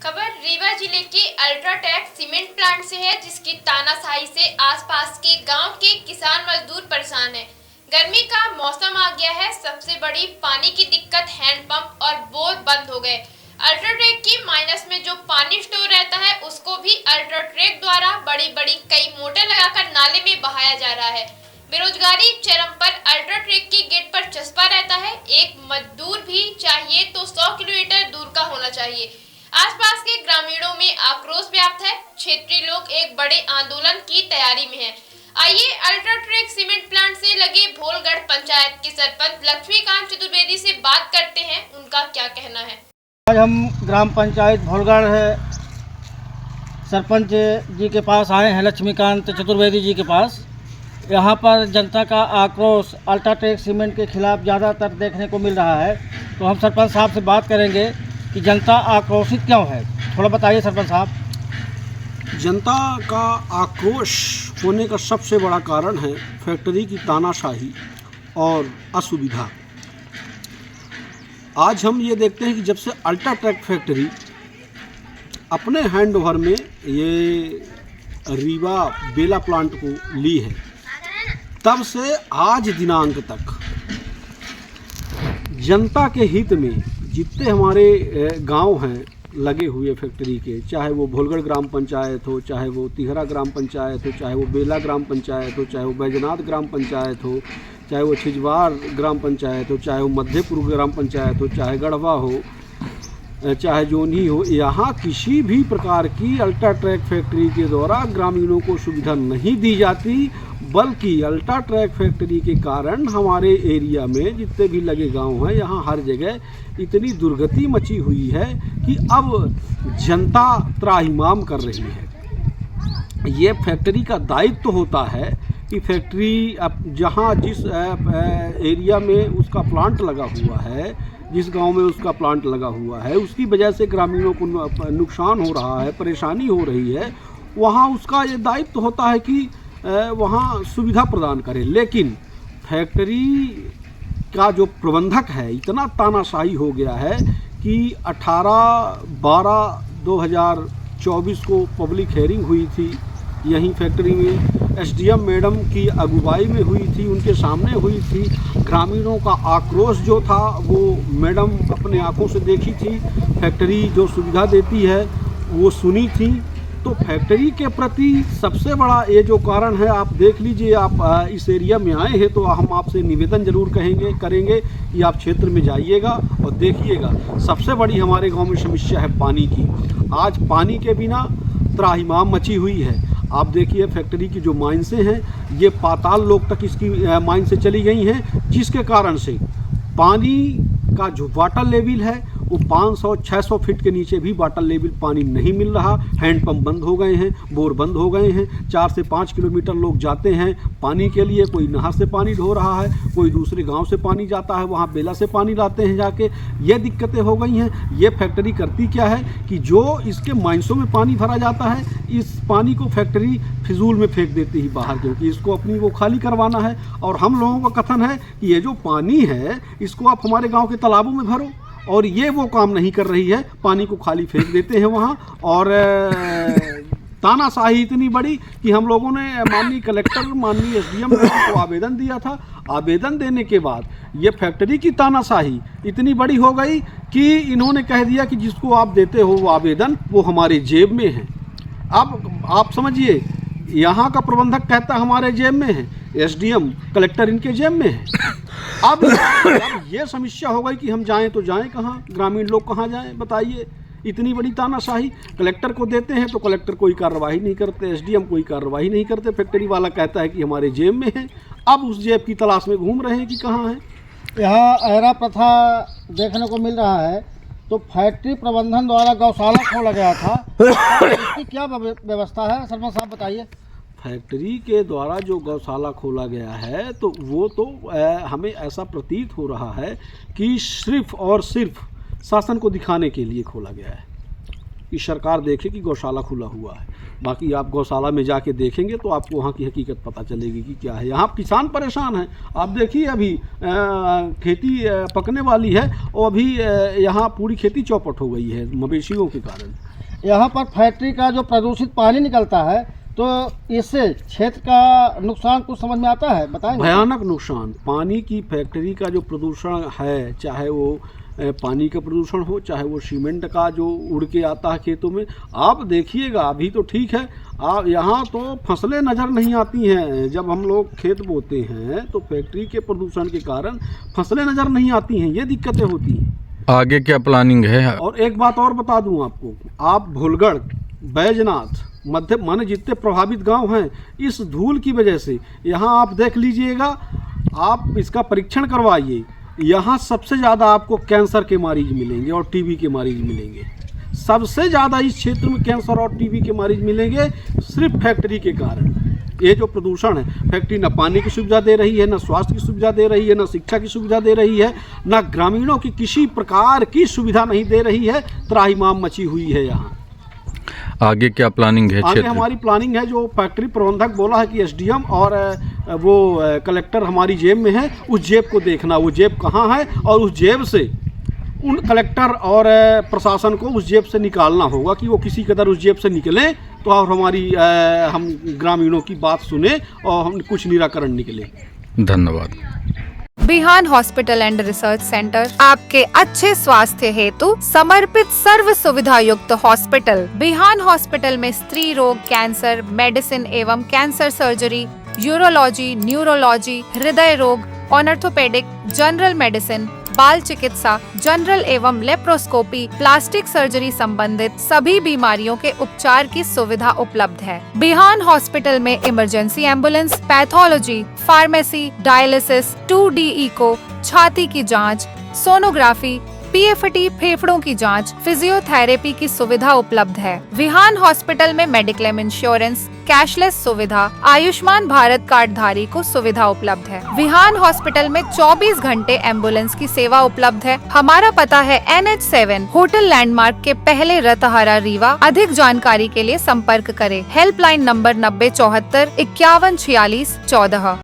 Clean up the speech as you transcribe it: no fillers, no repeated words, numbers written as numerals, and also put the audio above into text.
खबर रीवा जिले के अल्ट्राटेक सीमेंट प्लांट से है, जिसकी तानाशाही से आसपास के गांव के किसान मजदूर परेशान हैं। गर्मी का मौसम आ गया है। सबसे बड़ी पानी की दिक्कत, हैंडपंप और बोर बंद हो गए। अल्ट्राटेक की माइनस में जो पानी स्टोर रहता है, उसको भी अल्ट्राटेक द्वारा बड़ी बड़ी कई मोटर लगाकर नाले में बहाया जा रहा है। बेरोजगारी चरम पर। अल्ट्राटेक की गेट पर चस्पा रहता है। एक मजदूर भी चाहिए तो 100 किलोमीटर दूर का होना चाहिए। आसपास के ग्रामीणों में आक्रोश व्याप्त है। क्षेत्रीय लोग एक बड़े आंदोलन की तैयारी में हैं। आइए अल्ट्राटेक सीमेंट प्लांट से लगे भोलगढ़ पंचायत के सरपंच लक्ष्मीकांत चतुर्वेदी से बात करते हैं, उनका क्या कहना है। आज हम ग्राम पंचायत भोलगढ़ सरपंच जी के पास आए हैं, लक्ष्मीकांत चतुर्वेदी जी के पास। यहाँ पर जनता का आक्रोश अल्ट्राटेक सीमेंट के खिलाफ ज़्यादातर देखने को मिल रहा है। तो हम सरपंच साहब से बात करेंगे कि जनता आक्रोशित क्यों है, थोड़ा बताइए सरपंच साहब। जनता का आक्रोश होने का सबसे बड़ा कारण है फैक्ट्री की तानाशाही और असुविधा। आज हम ये देखते हैं कि जब से अल्ट्राटेक फैक्ट्री अपने हैंडओवर में ये रीवा बेला प्लांट को ली है, तब से आज दिनांक तक जनता के हित में जितने हमारे गांव हैं लगे हुए फैक्ट्री के, चाहे वो भोलगढ़ ग्राम पंचायत हो, चाहे वो तिहरा ग्राम पंचायत हो, चाहे वो बेला ग्राम पंचायत हो, चाहे वो बैजनाथ ग्राम पंचायत हो, चाहे वो छिजवार ग्राम पंचायत हो, चाहे वो मध्यपुर ग्राम पंचायत हो, चाहे गढ़वा हो, चाहे जोनी हो, यहाँ किसी भी प्रकार की अल्ट्राटेक फैक्ट्री के द्वारा ग्रामीणों को सुविधा नहीं दी जाती, बल्कि अल्ट्राटेक फैक्ट्री के कारण हमारे एरिया में जितने भी लगे गांव हैं, यहाँ हर जगह इतनी दुर्गति मची हुई है कि अब जनता त्राहिमाम कर रही है। ये फैक्ट्री का दायित्व तो होता है कि फैक्ट्री अब जहाँ जिस एरिया में उसका प्लांट लगा हुआ है, जिस गांव में उसका प्लांट लगा हुआ है, उसकी वजह से ग्रामीणों को नुकसान हो रहा है, परेशानी हो रही है, वहाँ उसका ये दायित्व होता है कि वहाँ सुविधा प्रदान करें। लेकिन फैक्ट्री का जो प्रबंधक है, इतना तानाशाही हो गया है कि 18/12/2024 को पब्लिक हेयरिंग हुई थी यहीं फैक्ट्री में। एसडीएम मैडम की अगुवाई में हुई थी, उनके सामने हुई थी। ग्रामीणों का आक्रोश जो था वो मैडम अपने आंखों से देखी थी। फैक्ट्री जो सुविधा देती है वो सुनी थी। तो फैक्ट्री के प्रति सबसे बड़ा ये जो कारण है, आप देख लीजिए, आप इस एरिया में आए हैं तो हम आपसे निवेदन जरूर करेंगे कि आप क्षेत्र में जाइएगा और देखिएगा। सबसे बड़ी हमारे गांव में समस्या है पानी की। आज पानी के बिना त्राहिमाम मची हुई है। आप देखिए फैक्ट्री की जो माइंसें हैं, ये पाताल लोक तक इसकी माइन से चली गई हैं, जिसके कारण से पानी का जो वाटर लेवल है वो 500-600 फीट के नीचे भी वाटर लेवल पानी नहीं मिल रहा। हैंडपंप बंद हो गए हैं, बोर बंद हो गए हैं। 4 से 5 किलोमीटर लोग जाते हैं पानी के लिए। कोई नहर से पानी ढो रहा है, कोई दूसरे गांव से पानी जाता है, वहाँ बेला से पानी लाते हैं जाके। ये दिक्कतें हो गई हैं। ये फैक्ट्री करती क्या है कि जो इसके माइंसों में पानी भरा जाता है, इस पानी को फैक्ट्री फिजूल में फेंक देती है बाहर, क्योंकि इसको अपनी वो खाली करवाना है। और हम लोगों का कथन है कि ये जो पानी है इसको आप हमारे गाँव के तालाबों में भरो, और ये वो काम नहीं कर रही है, पानी को खाली फेंक देते हैं वहाँ। और तानाशाही इतनी बड़ी कि हम लोगों ने माननीय कलेक्टर, माननीय एसडीएम को आवेदन दिया था। आवेदन देने के बाद ये फैक्ट्री की तानाशाही इतनी बड़ी हो गई कि इन्होंने कह दिया कि जिसको आप देते हो वो आवेदन वो हमारे जेब में है। अब आप समझिए, यहाँ का प्रबंधक कहता है हमारे जेब में है, एसडीएम कलेक्टर इनके जेब में है। अब ये समस्या हो गई कि हम जाएं तो जाएं कहाँ, ग्रामीण लोग कहाँ जाएं, बताइए। इतनी बड़ी तानाशाही। कलेक्टर को देते हैं तो कलेक्टर कोई कार्रवाई नहीं करते, एसडीएम कोई कार्रवाई नहीं करते। फैक्ट्री वाला कहता है कि हमारे जेब में है। अब उस जेब की तलाश में घूम रहे हैं कि कहाँ है। यहाँ अहरा प्रथा देखने को मिल रहा है। तो फैक्ट्री प्रबंधन द्वारा गौशाला खोला गया था, तो इसकी क्या व्यवस्था है सरपंच साहब बताइए। फैक्ट्री के द्वारा जो गौशाला खोला गया है तो वो तो हमें ऐसा प्रतीत हो रहा है कि सिर्फ और सिर्फ शासन को दिखाने के लिए खोला गया है। कि सरकार देखे कि गौशाला खुला हुआ है। बाकी आप गौशाला में जाके देखेंगे तो आपको वहाँ की हकीकत पता चलेगी कि क्या है। यहाँ किसान परेशान हैं। आप देखिए अभी खेती पकने वाली है और अभी यहाँ पूरी खेती चौपट हो गई है मवेशियों के कारण। यहाँ पर फैक्ट्री का जो प्रदूषित पानी निकलता है तो इससे क्षेत्र का नुकसान कुछ समझ में आता है, बताएंगे? भयानक नुकसान। पानी की फैक्ट्री का जो प्रदूषण है, चाहे वो पानी का प्रदूषण हो, चाहे वो सीमेंट का जो उड़ के आता है खेतों में। आप देखिएगा अभी तो ठीक है, यहाँ तो फसलें नज़र नहीं आती हैं। जब हम लोग खेत बोते हैं तो फैक्ट्री के प्रदूषण के कारण फसलें नज़र नहीं आती हैं, ये दिक्कतें होती हैं। आगे क्या प्लानिंग है? और एक बात और बता दूं आपको, आप भूलगढ़, बैजनाथ, मध्य माने जितने प्रभावित गांव हैं, इस धूल की वजह से यहाँ आप देख लीजिएगा, आप इसका परीक्षण करवाइए, यहाँ सबसे ज़्यादा आपको कैंसर के मरीज मिलेंगे और टीबी के मरीज मिलेंगे। सबसे ज़्यादा इस क्षेत्र में कैंसर और टीबी के मरीज मिलेंगे सिर्फ फैक्ट्री के कारण। ये जो प्रदूषण है, फैक्ट्री न पानी की सुविधा दे रही है, न स्वास्थ्य की सुविधा दे रही है, न शिक्षा की सुविधा दे रही है, न ग्रामीणों की किसी प्रकार की सुविधा नहीं दे रही है। त्राहिमाम मची हुई है यहाँ। आगे क्या प्लानिंग है? आगे हमारी प्लानिंग है, जो फैक्ट्री प्रबंधक बोला है कि एसडीएम और वो कलेक्टर हमारी जेब में है, उस जेब को देखना, वो जेब कहाँ है, और उस जेब से उन कलेक्टर और प्रशासन को उस जेब से निकालना होगा कि वो किसी कदर उस जेब से निकले तो और हमारी हम ग्रामीणों की बात सुने और हम कुछ निराकरण निकले। धन्यवाद। बिहान हॉस्पिटल एंड रिसर्च सेंटर आपके अच्छे स्वास्थ्य हेतु समर्पित सर्व सुविधा युक्त हॉस्पिटल। बिहान हॉस्पिटल में स्त्री रोग, कैंसर, मेडिसिन एवं कैंसर सर्जरी, यूरोलॉजी, न्यूरोलॉजी, हृदय रोग, ऑर्थोपेडिक, जनरल मेडिसिन, बाल चिकित्सा, जनरल एवं लेप्रोस्कोपी, प्लास्टिक सर्जरी संबंधित सभी बीमारियों के उपचार की सुविधा उपलब्ध है। बिहान हॉस्पिटल में emergency ambulance, pathology, pharmacy, dialysis, 2D echo, छाती की जांच, सोनोग्राफी, पीएफटी, फेफड़ों की जांच, फिजियोथेरेपी की सुविधा उपलब्ध है। विहान हॉस्पिटल में मेडिक्लेम इंश्योरेंस, कैशलेस सुविधा, आयुष्मान भारत कार्ड धारी को सुविधा उपलब्ध है। विहान हॉस्पिटल में 24 घंटे एम्बुलेंस की सेवा उपलब्ध है। हमारा पता है NH7 होटल लैंडमार्क के पहले रतहरा, रीवा। अधिक जानकारी के लिए संपर्क करें। Helpline number 9074 5146 14।